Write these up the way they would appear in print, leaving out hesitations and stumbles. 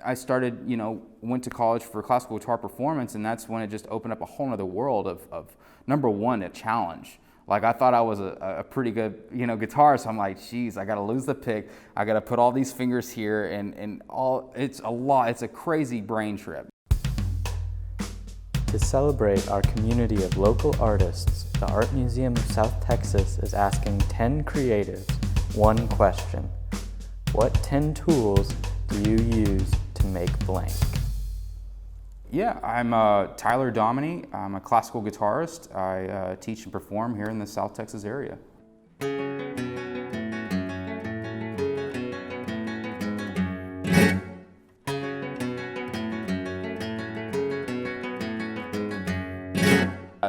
I started, went to college for classical guitar performance, and that's when it just opened up a whole other world of number one, a challenge. Like, I thought I was a pretty good, guitarist. So I'm like, geez, I got to lose the pick. I got to put all these fingers here, and all. It's a lot. It's a crazy brain trip. To celebrate our community of local artists, the Art Museum of South Texas is asking 10 creatives one question. What 10 tools do you use to make blank? Yeah, I'm Tyler Dominey. I'm a classical guitarist. I teach and perform here in the South Texas area.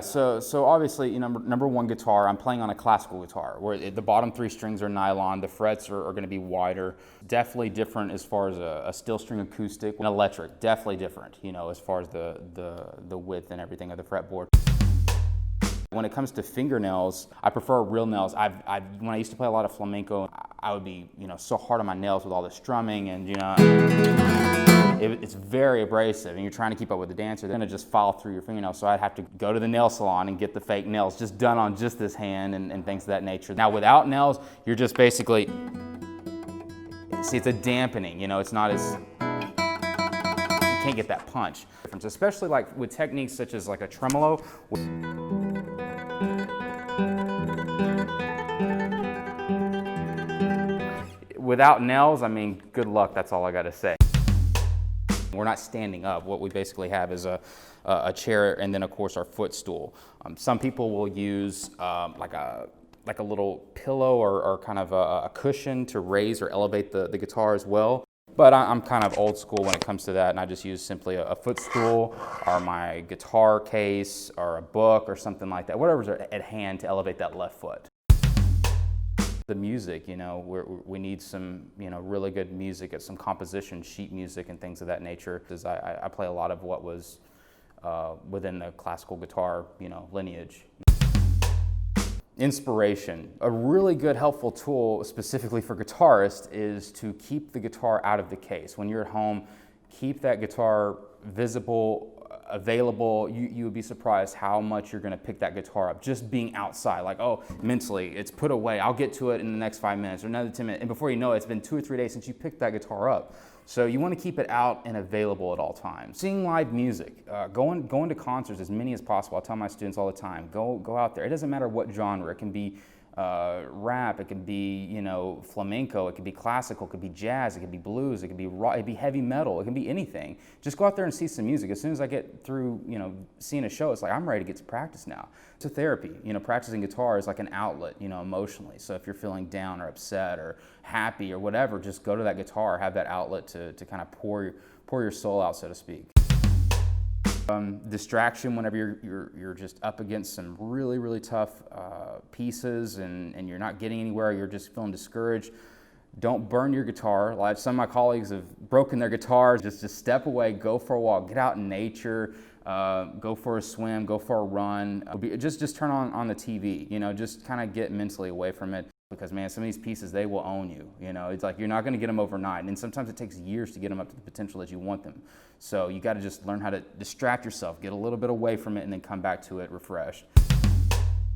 So obviously, number one guitar, I'm playing on a classical guitar where the bottom three strings are nylon, the frets are going to be wider. Definitely different as far as a steel string acoustic. An electric, definitely different, as far as the width and everything of the fretboard. When it comes to fingernails, I prefer real nails. When I used to play a lot of flamenco, I would be, so hard on my nails with all the strumming, and it's very abrasive, and you're trying to keep up with the dancer. They're gonna just file through your fingernails. So I'd have to go to the nail salon and get the fake nails just done on just this hand and things of that nature. Now without nails, you're just basically, see, it's a dampening. It's not as, you can't get that punch. Especially like with techniques such as like a tremolo. Without nails, good luck, that's all I gotta say. We're not standing up. What we basically have is a chair and then of course our footstool. Some people will use like a little pillow or kind of a cushion to raise or elevate the guitar as well. But I'm kind of old school when it comes to that, and I just use simply a footstool or my guitar case or a book or something like that, whatever's at hand to elevate that left foot. The music, we need some, really good music, some composition, sheet music and things of that nature. Because I play a lot of what was within the classical guitar, lineage. Inspiration. A really good helpful tool specifically for guitarists is to keep the guitar out of the case. When you're at home, keep that guitar visible, available. You would be surprised how much you're going to pick that guitar up just being outside. Like, oh, mentally, it's put away. I'll get to it in the next 5 minutes or another 10 minutes. And before you know it, it's been 2 or 3 days since you picked that guitar up. So you want to keep it out and available at all times. Seeing live music, going to concerts, as many as possible. I tell my students all the time, go out there. It doesn't matter what genre. It can be rap, it can be, flamenco, it can be classical, it could be jazz, it could be blues, it could be rock, it could be heavy metal, it can be anything. Just go out there and see some music. As soon as I get through, seeing a show, it's like, I'm ready to get to practice now. It's a therapy. Practicing guitar is like an outlet, emotionally. So if you're feeling down or upset or happy or whatever, just go to that guitar, have that outlet to kind of pour your soul out, so to speak. Distraction whenever you're just up against some really, really tough pieces and you're not getting anywhere, you're just feeling discouraged. Don't burn your guitar. Like some of my colleagues have broken their guitars. Just step away, go for a walk, get out in nature, go for a swim, go for a run. Just turn on the TV, just kind of get mentally away from it. Because man, some of these pieces, they will own you. It's like you're not going to get them overnight, and sometimes it takes years to get them up to the potential that you want them. So you got to just learn how to distract yourself, get a little bit away from it, and then come back to it refreshed.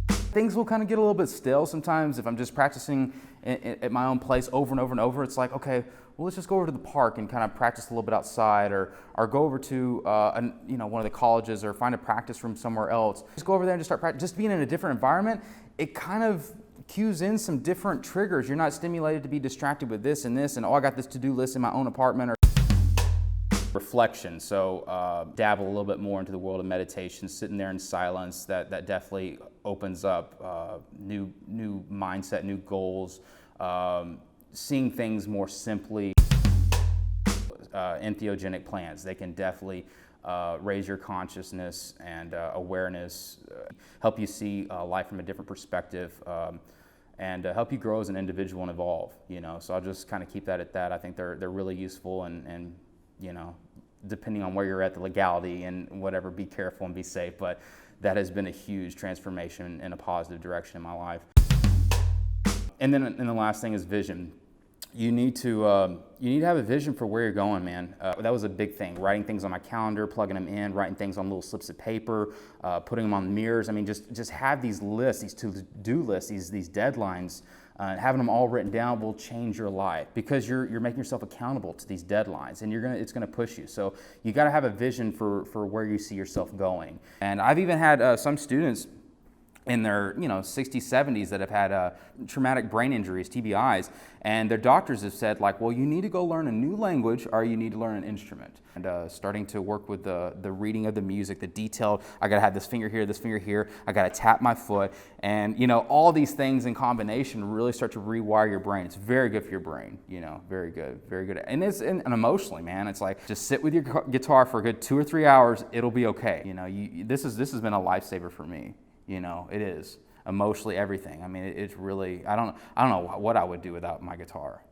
Things will kind of get a little bit stale sometimes if I'm just practicing at my own place over and over and over. It's like, okay, well, let's just go over to the park and kind of practice a little bit outside, or go over to one of the colleges, or find a practice room somewhere else. Just go over there and just start practicing. Just being in a different environment, it kind of cues in some different triggers. You're not stimulated to be distracted with this and this, and I got this to-do list in my own apartment. Or reflection. So dabble a little bit more into the world of meditation, sitting there in silence. That definitely opens up new mindset, new goals, seeing things more simply. Entheogenic plants, they can definitely raise your consciousness and awareness, help you see life from a different perspective, and help you grow as an individual and evolve. So I'll just kind of keep that at that. I think they're really useful, and depending on where you're at, the legality and whatever, be careful and be safe. But that has been a huge transformation in a positive direction in my life. And then the last thing is vision. You need to have a vision for where you're going, man. That was a big thing. Writing things on my calendar, plugging them in, writing things on little slips of paper, putting them on mirrors. I mean, just have these lists, these to-do lists, these deadlines. Having them all written down will change your life because you're making yourself accountable to these deadlines, and it's gonna push you. So you got to have a vision for where you see yourself going. And I've even had some students in their 60s, 70s that have had traumatic brain injuries, TBIs, and their doctors have said like, well, you need to go learn a new language or you need to learn an instrument. And starting to work with the reading of the music, the detailed, I gotta have this finger here, I gotta tap my foot, and all these things in combination really start to rewire your brain. It's very good for your brain, very good, very good. And and emotionally, man, it's like just sit with your guitar for a good 2 or 3 hours, it'll be okay. This has been a lifesaver for me. It is emotionally everything. I mean, it's really, I don't know what I would do without my guitar,